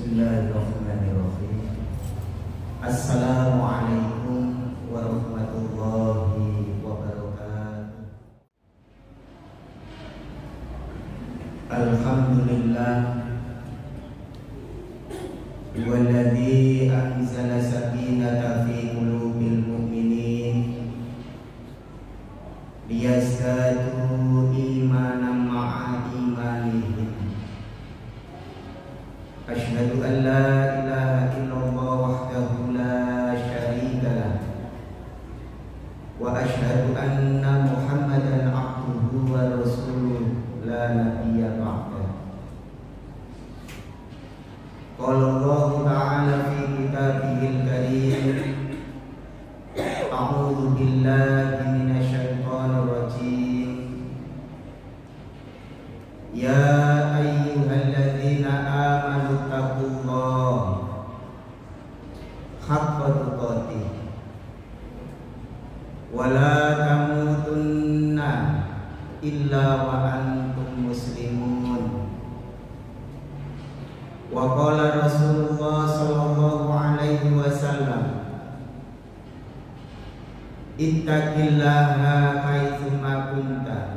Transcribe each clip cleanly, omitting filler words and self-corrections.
Bismillahirrahmanirrahim. Assalamualaikum warahmatullahi wabarakatuh. Alhamdulillah walladzi anzala sakinata fi qulubil mu'minin liyazdadu imanan ma'a imanihim. Asyhadu an la ilaha illallah wahdahu la syarika lah wa asyhadu anna Muhammadan abduhu wa rasuluh la nabiyya ba'dah. Qala Allah ta'ala fi kitabihil karim, a'udzu billahi minasyaitonir rajim. Ya ayyuhalladzina amanu taqullaha haqqa tuqatih wa la tamutunna illa wa antum muslimun. Wa qala Rasulullah sallallahu alaihi wasallam, ittaqillaha haitsu ma kunta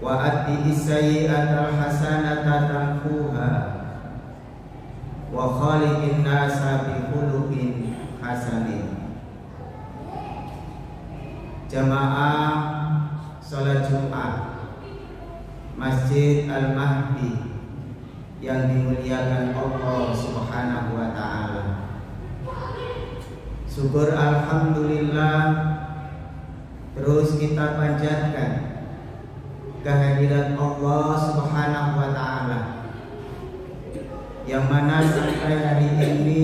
wa atti sayyi'atal hasanata tamhuha wa khaliqin nasa bi khuluqin hasanin. Jamaah salat Jumat Masjid Al-Mahdi yang dimuliakan Allah Subhanahu wa ta'ala. Syukur alhamdulillah terus kita panjatkan kehadiran Allah Subhanahu wa ta'ala, yang mana sampai hari ini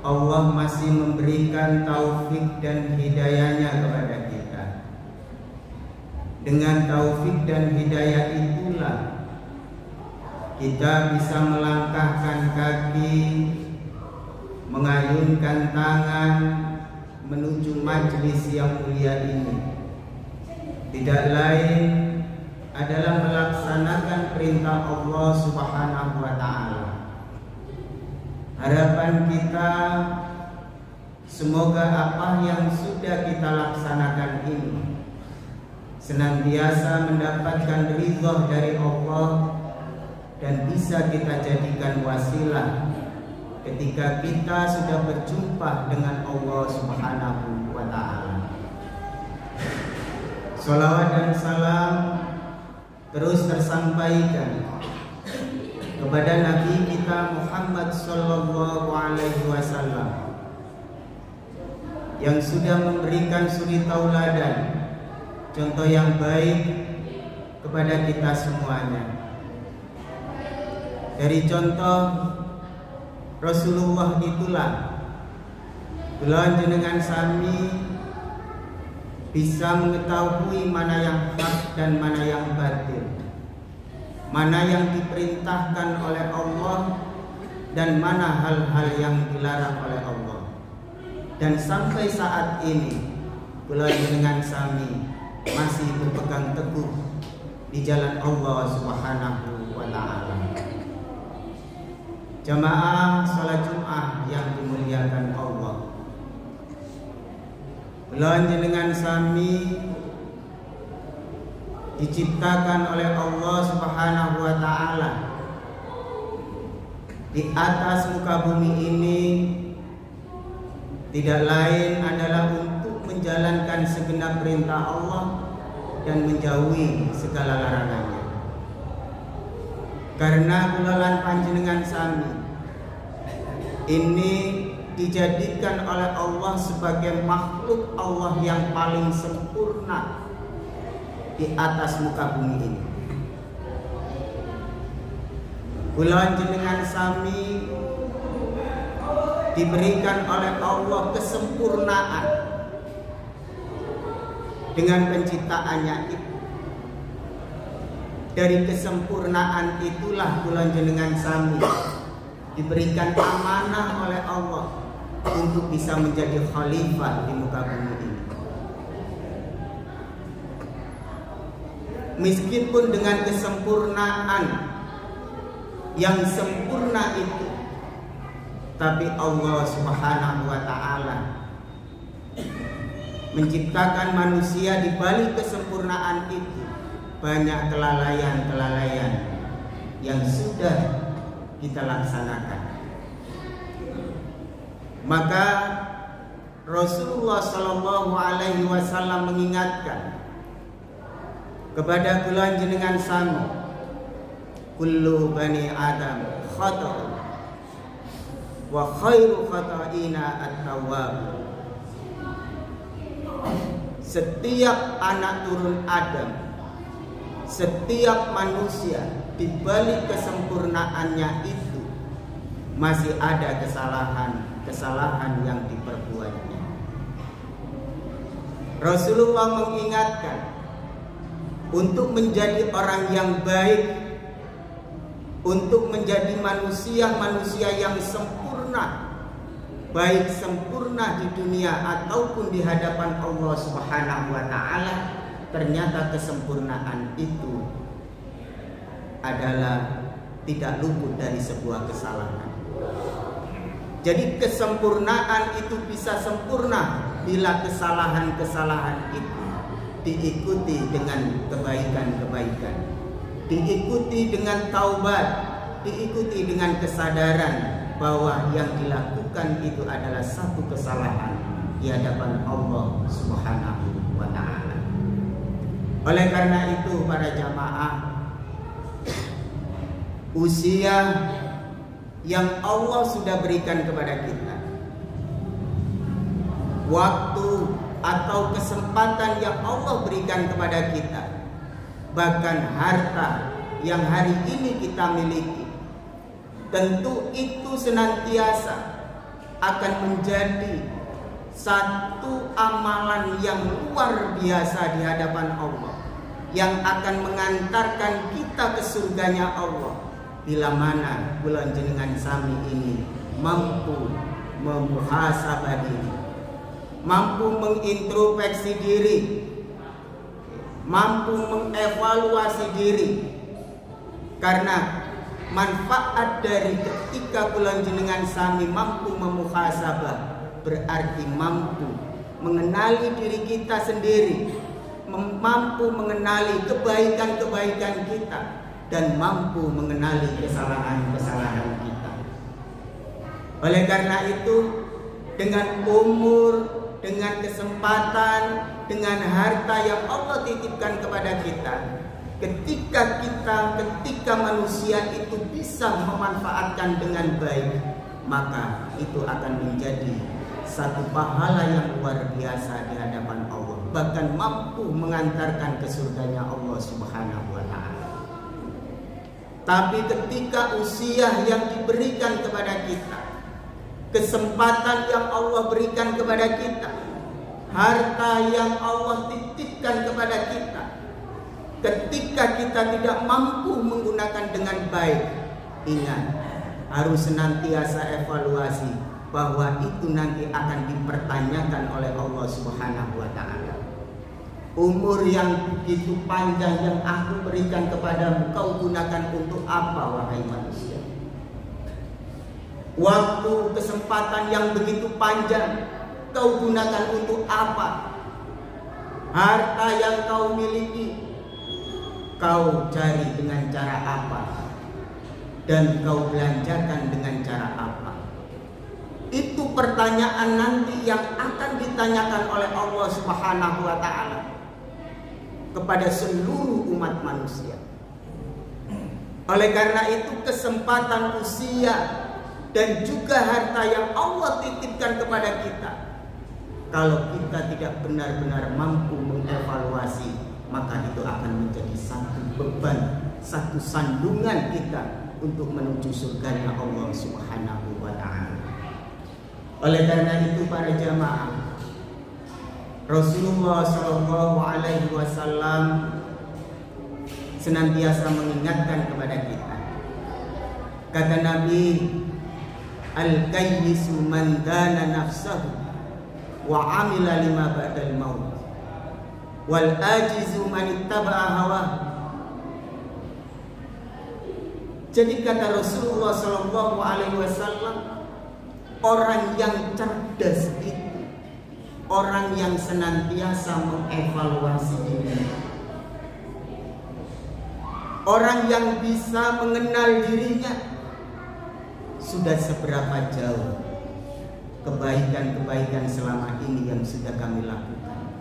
Allah masih memberikan taufik dan hidayahnya kepada kita. Dengan taufik dan hidayah itulah kita bisa melangkahkan kaki, mengayunkan tangan menuju majelis yang mulia ini. Tidak lain adalah melaksanakan perintah Allah Subhanahu wa ta'ala. Harapan kita semoga apa yang sudah kita laksanakan ini senantiasa mendapatkan ridha dari Allah dan bisa kita jadikan wasilah ketika kita sudah berjumpa dengan Allah Subhanahu wa ta'ala. Salawat dan salam terus tersampaikan kepada Nabi kita Muhammad sallallahu alaihi wasallam, yang sudah memberikan suri tauladan, contoh yang baik kepada kita semuanya. Dari contoh Rasulullah itulah kula jenengan sami bisa mengetahui mana yang hak dan mana yang batil, mana yang diperintahkan oleh Allah dan mana hal-hal yang dilarang oleh Allah. Dan sampai saat ini kula jenengan sami masih berpegang teguh di jalan Allah Subhanahu wa ta'ala. Jamaah salat Jumat yang dimuliakan Allah, kula jenengan sami diciptakan oleh Allah Subhanahu wa ta'ala di atas muka bumi ini tidak lain adalah untuk menjalankan segenap perintah Allah dan menjauhi segala larangannya. Karena kula lan panjenengan sami ini dijadikan oleh Allah sebagai makhluk Allah yang paling sempurna di atas muka bumi ini. Kula jenengan sami diberikan oleh Allah kesempurnaan dengan penciptaannya itu. Dari kesempurnaan itulah kula jenengan sami diberikan amanah oleh Allah untuk bisa menjadi khalifah di muka bumi ini. Meskipun dengan kesempurnaan yang sempurna itu. Tapi Allah Subhanahu wa ta'ala menciptakan manusia di balik kesempurnaan itu banyak kelalaian-kelalaian yang sudah kita laksanakan. Maka Rasulullah Shallallahu Alaihi Wasallam mengingatkan kepada kula jenengan sami, kullu bani Adam khata' wa khairu khata'ina at-tawwab. Setiap anak turun Adam, setiap manusia di balik kesempurnaannya itu masih ada kesalahan yang diperbuatnya. Rasulullah mengingatkan untuk menjadi orang yang baik, untuk menjadi manusia yang sempurna, baik sempurna di dunia ataupun di hadapan Allah Subhanahu wa ta'ala. Ternyata kesempurnaan itu adalah tidak luput dari sebuah kesalahan. Jadi kesempurnaan itu bisa sempurna bila kesalahan-kesalahan itu diikuti dengan kebaikan-kebaikan, diikuti dengan taubat, diikuti dengan kesadaran bahwa yang dilakukan itu adalah satu kesalahan di hadapan Allah Subhanahu wa ta'ala. Oleh karena itu para jamaah, usia yang Allah sudah berikan kepada kita, waktu atau kesempatan yang Allah berikan kepada kita, bahkan harta yang hari ini kita miliki, tentu itu senantiasa akan menjadi satu amalan yang luar biasa di hadapan Allah, yang akan mengantarkan kita ke surganya Allah bila mana kula jenengan sami ini mampu memuhasabah diri, mampu mengintrospeksi diri, mampu mengevaluasi diri. Karena manfaat dari ketika kula jenengan sami mampu memuhasabah berarti mampu mengenali diri kita sendiri, mampu mengenali kebaikan-kebaikan kita, dan mampu mengenali kesalahan-kesalahan kita. Oleh karena itu, dengan umur, dengan kesempatan, dengan harta yang Allah titipkan kepada kita, ketika manusia itu bisa memanfaatkan dengan baik, maka itu akan menjadi satu pahala yang luar biasa di hadapan Allah, bahkan mampu mengantarkan ke surganya Allah Subhanahu wa ta'ala. Tapi ketika usia yang diberikan kepada kita, kesempatan yang Allah berikan kepada kita, harta yang Allah titipkan kepada kita, ketika kita tidak mampu menggunakan dengan baik, ingat, harus senantiasa evaluasi bahwa itu nanti akan dipertanyakan oleh Allah Subhanahu wa ta'ala. Umur yang begitu panjang yang aku berikan kepadamu, kau gunakan untuk apa wahai manusia? Waktu, kesempatan yang begitu panjang kau gunakan untuk apa? Harta yang kau miliki kau cari dengan cara apa? Dan kau belanjakan dengan cara apa? Itu pertanyaan nanti yang akan ditanyakan oleh Allah Subhanahu wa ta'ala kepada seluruh umat manusia. Oleh karena itu, kesempatan usia dan juga harta yang Allah titipkan kepada kita, kalau kita tidak benar-benar mampu mengevaluasi, maka itu akan menjadi satu beban, satu sandungan kita untuk menuju surganya Allah Subhanahu wa ta'ala. Oleh karena itu para jamaah, Rasulullah Shallallahu Alaihi Wasallam senantiasa mengingatkan kepada kita. Kata Nabi, al-kayyisu man dana nafsahu wa amila lima ba'dal maut, wal ajizu man ittaba'a hawa. Jadi kata Rasulullah Shallallahu Alaihi Wasallam, orang yang cerdas itu orang yang senantiasa mengevaluasi dirinya, orang yang bisa mengenal dirinya sudah seberapa jauh kebaikan-kebaikan selama ini yang sudah kami lakukan,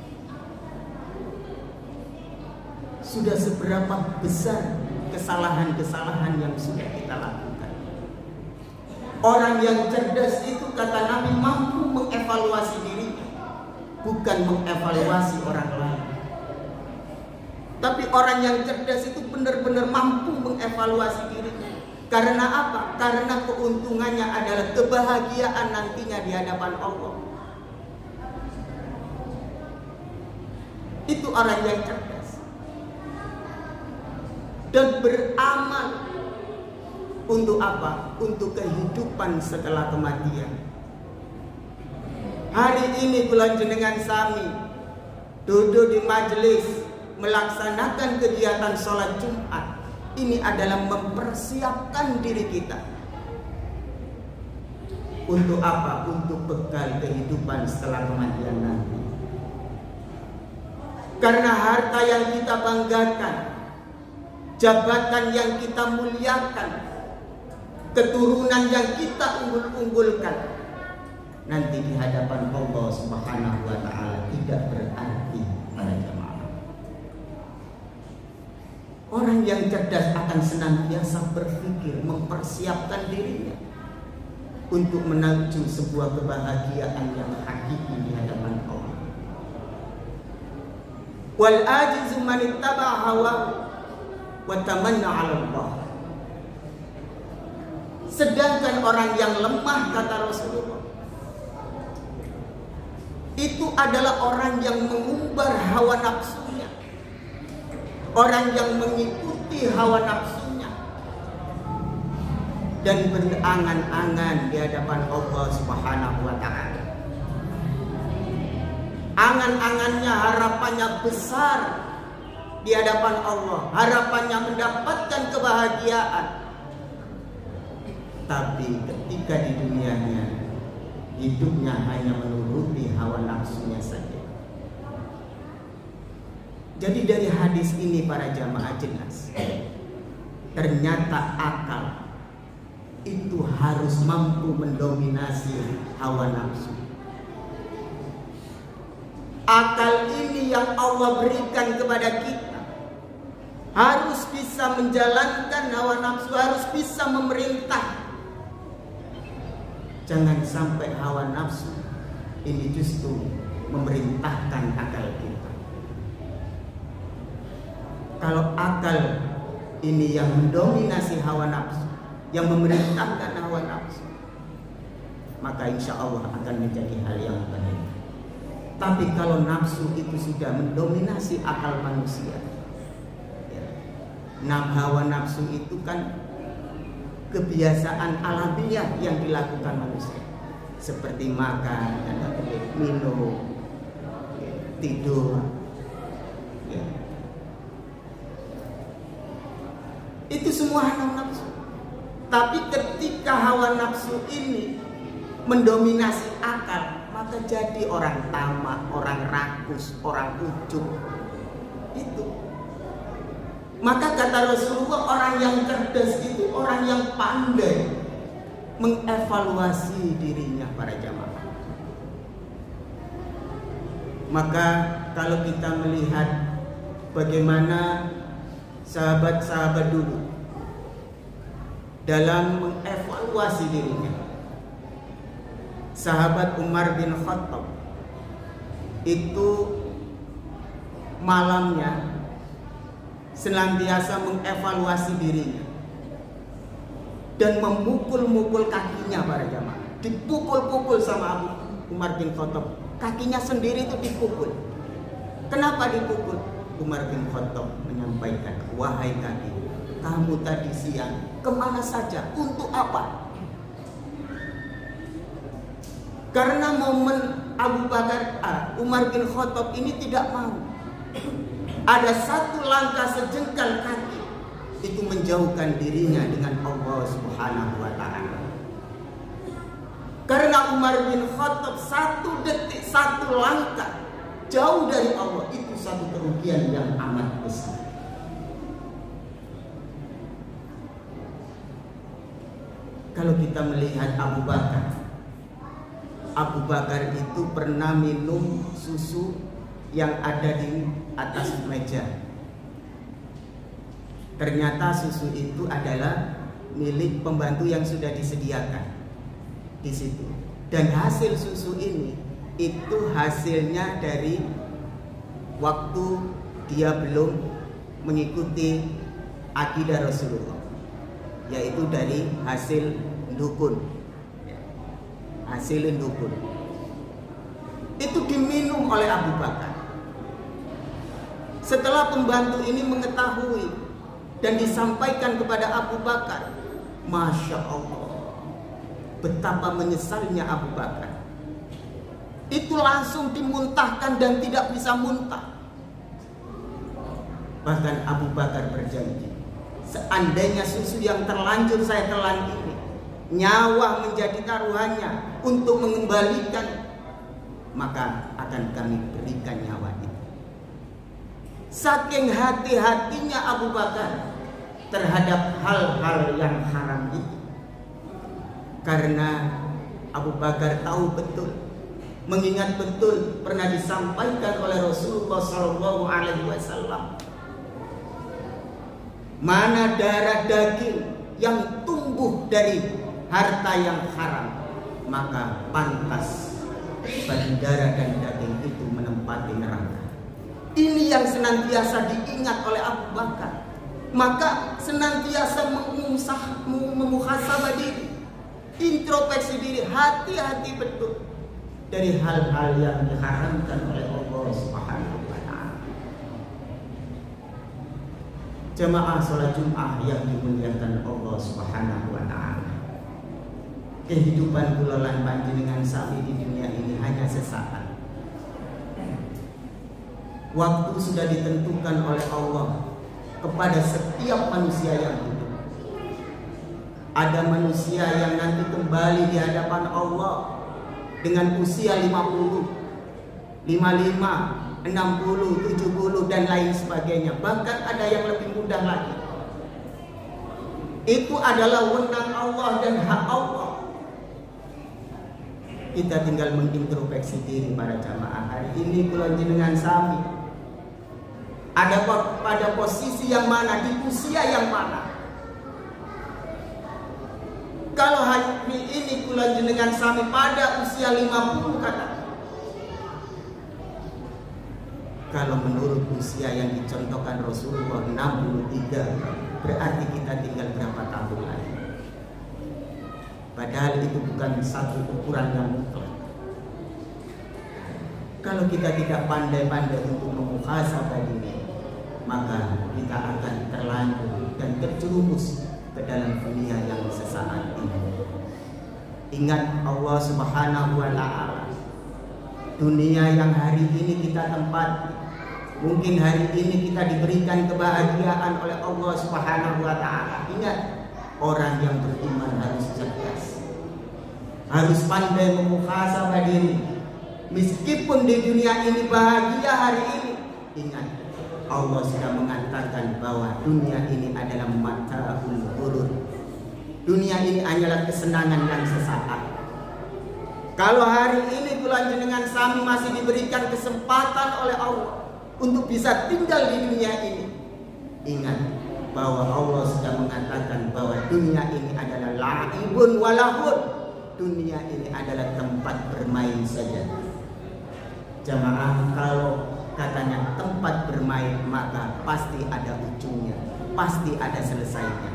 sudah seberapa besar kesalahan-kesalahan yang sudah kita lakukan. Orang yang cerdas itu kata Nabi mampu mengevaluasi dirinya, bukan mengevaluasi orang lain. Tapi orang yang cerdas itu benar-benar mampu mengevaluasi dirinya. Karena apa? Karena keuntungannya adalah kebahagiaan nantinya di hadapan Allah. Itu orang yang cerdas dan beramal untuk apa? Untuk kehidupan setelah kematian. Hari ini kula jenengan sami duduk di majelis melaksanakan kegiatan sholat Jumat. Ini adalah mempersiapkan diri kita untuk apa? Untuk bekal kehidupan setelah kematian nanti. Karena harta yang kita banggakan, jabatan yang kita muliakan, keturunan yang kita unggul-unggulkan, nanti di hadapan Allah Subhanahu wa Ta'ala tidak berarti para jamaah. Orang yang cerdas akan senantiasa berpikir, mempersiapkan dirinya untuk menuju sebuah kebahagiaan yang hakiki di hadapan Allah. Wal ajizu man ittaba'a hawahu wa tamanna 'ala Allah. Sedangkan orang yang lemah, kata Rasulullah, itu adalah orang yang mengumbar hawa nafsunya, orang yang mengikuti hawa nafsunya dan berangan-angan di hadapan Allah Subhanahu wa Ta'ala. Angan-angannya, harapannya besar di hadapan Allah, harapannya mendapatkan kebahagiaan. Tapi ketika di dunianya, hidupnya hanya menuruti hawa nafsunya saja. Jadi dari hadis ini para jamaah jelas, ternyata akal itu harus mampu mendominasi hawa nafsu. Akal ini yang Allah berikan kepada kita harus bisa menjalankan hawa nafsu, harus bisa memerintah. Jangan sampai hawa nafsu ini justru memerintahkan akal kita. Kalau akal ini yang mendominasi hawa nafsu, yang memerintahkan hawa nafsu, maka insya Allah akan menjadi hal yang baik. Tapi kalau nafsu itu sudah mendominasi akal manusia, hawa nafsu itu kan kebiasaan alamiah yang dilakukan manusia, seperti makan, minum, tidur, itu semua hawa nafsu. Tapi ketika hawa nafsu ini mendominasi akal, maka jadi orang tamak, orang rakus, orang ujub. Itu. Maka kata Rasulullah, orang yang cerdas itu orang yang pandai mengevaluasi dirinya para jamaah. Maka kalau kita melihat bagaimana sahabat-sahabat dulu dalam mengevaluasi dirinya, sahabat Umar bin Khattab itu malamnya senantiasa mengevaluasi dirinya dan memukul-mukul kakinya para jamaah. Dipukul-pukul sama Abu Umar bin Khattab, kakinya sendiri itu dipukul. Kenapa dipukul? Umar bin Khattab menyampaikan, wahai kaki, kamu tadi siang kemana saja? Untuk apa? Karena momen Abu Bakar, Umar bin Khattab ini tidak mau ada satu langkah sejengkal kaki itu menjauhkan dirinya dengan Allah Subhanahu wa taala. Karena Umar bin Khattab 1 detik, 1 langkah jauh dari Allah, itu satu kerugian yang amat besar. Kalau kita melihat Abu Bakar itu pernah minum susu yang ada di atas meja. Ternyata susu itu adalah milik pembantu yang sudah disediakan di situ. Dan hasil susu ini itu hasilnya dari waktu dia belum mengikuti akidah Rasulullah, yaitu dari hasil dukun. Hasil dukun itu diminum oleh Abu Bakar. Setelah pembantu ini mengetahui dan disampaikan kepada Abu Bakar, Masya Allah, betapa menyesalnya Abu Bakar. Itu langsung dimuntahkan dan tidak bisa muntah. Bahkan Abu Bakar berjanji, seandainya susu yang terlanjur saya telan ini, nyawa menjadi taruhannya untuk mengembalikan, maka akan kami berikan nyawa itu. Saking hati-hatinya Abu Bakar terhadap hal-hal yang haram itu. Karena Abu Bakar tahu betul, mengingat betul pernah disampaikan oleh Rasulullah SAW, mana darah daging yang tumbuh dari harta yang haram, maka pantas bagi darah dan daging itu menempati neraka. Ini yang senantiasa diingat oleh Abu Bakar. Maka senantiasa memuhasabah diri, introspeksi diri, hati-hati betul dari hal-hal yang diharamkan oleh Allah Subhanahu wa taala. Jemaah salat Jumat yang dimuliakan Allah Subhanahu wa taala. Kehidupan kula lan panjenengan sami di dunia ini hanya sesaat. Waktu sudah ditentukan oleh Allah kepada setiap manusia yang hidup. Ada manusia yang nanti kembali di hadapan Allah dengan usia 50, 55, 60, 70 dan lain sebagainya. Bahkan ada yang lebih mudah lagi. Itu adalah wewenang Allah dan hak Allah. Kita tinggal mengintrospeksi diri para jamaah. Hari ini kula jenengan sami ada pada posisi yang mana, di usia yang mana. Kalau hari ini kula jenengan sami pada usia 50 kata. Kalau menurut usia yang dicontohkan Rasulullah 63, berarti kita tinggal berapa tahun lagi. Padahal itu bukan satu ukuran yang mutlak. Kalau kita tidak pandai-pandai untuk memuhasabah diri, maka kita akan terlanjur dan terjerumus ke dalam dunia yang sesaat ini. Ingat Allah Subhanahu wa taala. Dunia yang hari ini kita tempati, mungkin hari ini kita diberikan kebahagiaan oleh Allah Subhanahu wa taala. Ingat, orang yang beriman harus cerdas, harus pandai memuhasabah diri. Meskipun di dunia ini bahagia hari ini, ingat, Allah sudah mengatakan bahwa dunia ini adalah mata'ul ghurur. Dunia ini hanyalah kesenangan yang sesaat. Kalau hari ini kula jenengan sami masih diberikan kesempatan oleh Allah untuk bisa tinggal di dunia ini, ingat bahwa Allah sudah mengatakan bahwa dunia ini adalah la'ibun walahun. Dunia ini adalah tempat bermain saja. Jamaah, kalau katanya tempat bermain, maka pasti ada ujungnya, pasti ada selesainya.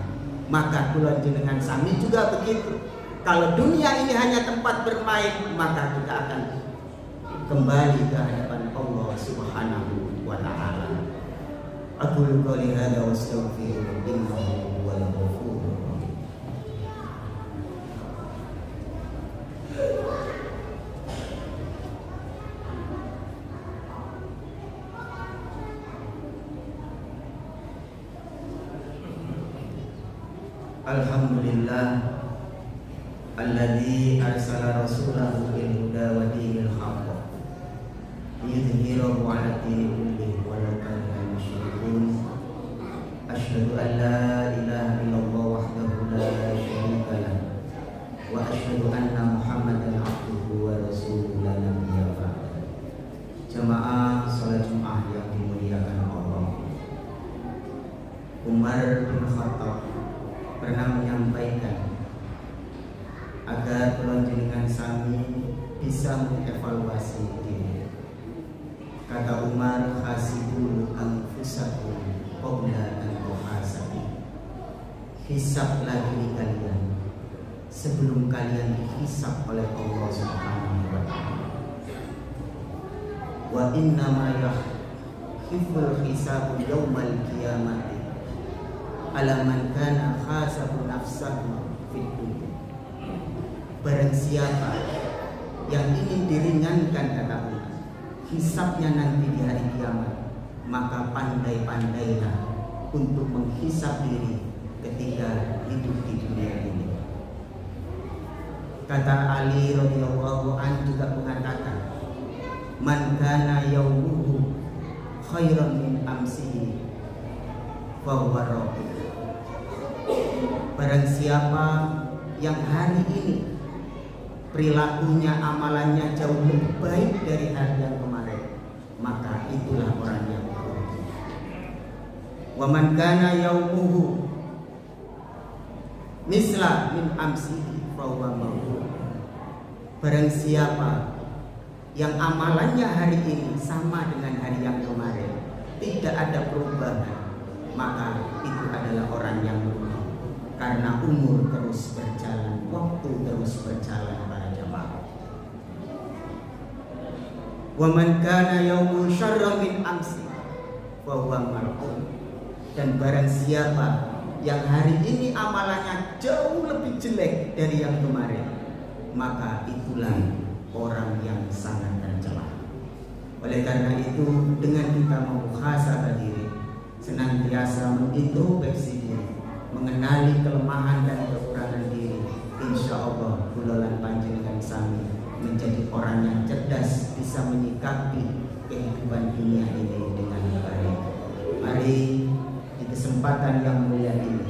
Maka kula jenengan sami juga begitu. Kalau dunia ini hanya tempat bermain, maka kita akan kembali ke hadapan Allah Subhanahu wa taala. Aqulu qouli hadza wa astaghfiru innahu huwal ghafurur rahim. Alhamdulillah alladzi arsala rasulahu bil huda wa dinil haqq liyudhhirahu 'ala dini kullihi walau karihal musyrikun. Asyhadu an la ilaha illallah wahdahu la syarika lah wa asyhadu anna Muhammadan abduhu wa rasuluhu la nabiyya ba'da. Jamaah salat Jumat yang dimuliakan Allah, Umar bin Khattab pernah menyampaikan agar panjenengan sami bisa mengevaluasi diri. Kata Umar, hasibu anfusakum qabla an tuhasabu. Hisablah diri kalian sebelum kalian dihisab oleh Allah Subhanahu wa taala. Wa inna ma yakhiful hisabu yaumal qiyamati ala man kana khasabu nafsahu fid dunya. Barang siapa yang ingin diringankan, kata Allah, hisabnya nanti di hari kiamat, maka pandai-pandailah untuk menghisab diri ketika hidup di dunia ini. Kata Ali radhiyallahu anhu juga mengatakan, man kana yaumuhu khairan min amsihi fa huwa rabbih. Barang siapa yang hari ini perilakunya, amalannya jauh lebih baik dari hari yang kemarin, maka itulah orang yang beruntung. Wa man kana yaumuhu misla min amsihi fa huwa mawhum. Barang siapa yang amalannya hari ini sama dengan hari yang kemarin, tidak ada perubahan, maka itu adalah orang yang merugi. Karena umur terus berjalan, waktu terus berjalan para jamaah. Wa man kana yaumu syarra min amsi fa huwa marhum. Dan barang siapa yang hari ini amalannya jauh lebih jelek dari yang kemarin, maka itulah orang yang sangat tercela. Oleh karena itu, dengan kita memuhasabah diri, senantiasa mengintrospeksi diri, mengenali kelemahan dan kekurangan diri, insya Allah bulan panjenengan sami menjadi orang yang cerdas, bisa menyikapi kehidupan dunia ini dengan baik. Mari di kesempatan yang mulia ini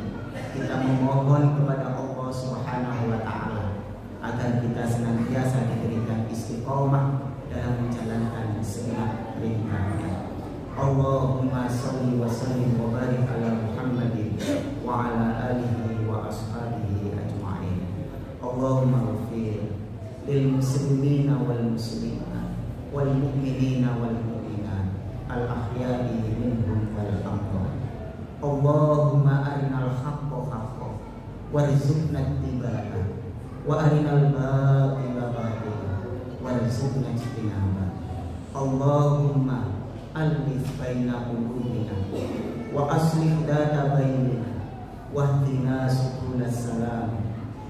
kita memohon kepada Allah Subhanahu wa taala agar kita senantiasa diberikan istiqomah dalam menjalankan segenap perintahnya. Allahumma sholli wa sallim wa barik ala Muhammadin wa ala alihi wa ashabihi ajma'in. Allahumma ighfir lil muslimina wal muslimat wal mu'minina wal mu'minat al ahya'i minhum wal amwat. Allahumma arinal haqqa haqqan warzuqna ittiba'ah wa arinal batila batila warzuqna ijtinabah. Allahumma alif baina qulubina wa aslih data bainina wahdina subulas salam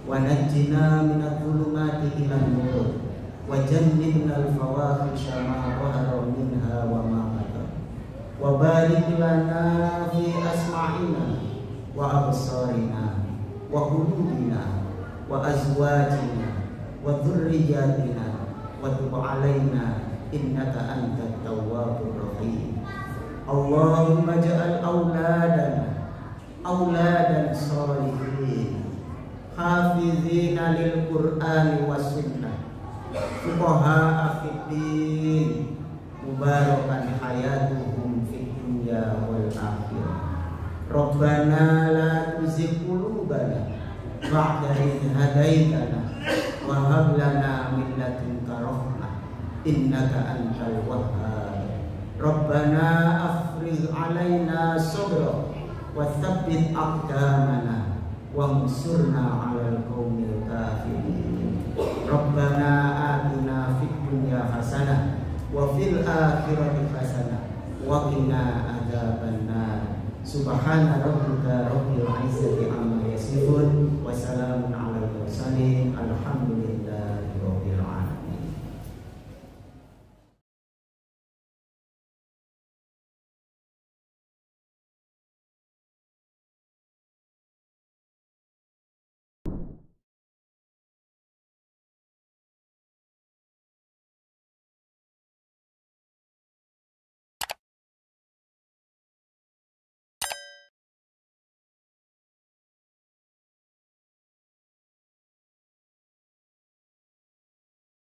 wa najjina minadh dhulumati ilan nur wa jannibna al-fawahisha ma dhahara minha wa ma batan wa barik lana fi asma'ina wa absarina wa qulubina wa azwajina wa dhurriyyatina wa tub alaina innaka antat tawwabur rahim. Allahumma ja'al auladan sholihin hafizina lil Qur'ani was sunnah fuqaha fiddin mubarakan hayatuhum fid dunya wal akhirah. Rabbana la tuzigh qulubana ba'da idh hadaitana wa hab lana min ladunka rahmah innaka antal wahhab. Rabbana afrigh alaina sabra wa tsabbit aqdamana wansurna 'alal qaumil kafirin. Rabbana atina fid dunya hasanah wa fil akhirati hasanah wa qina adzabannar. Subhana rabbika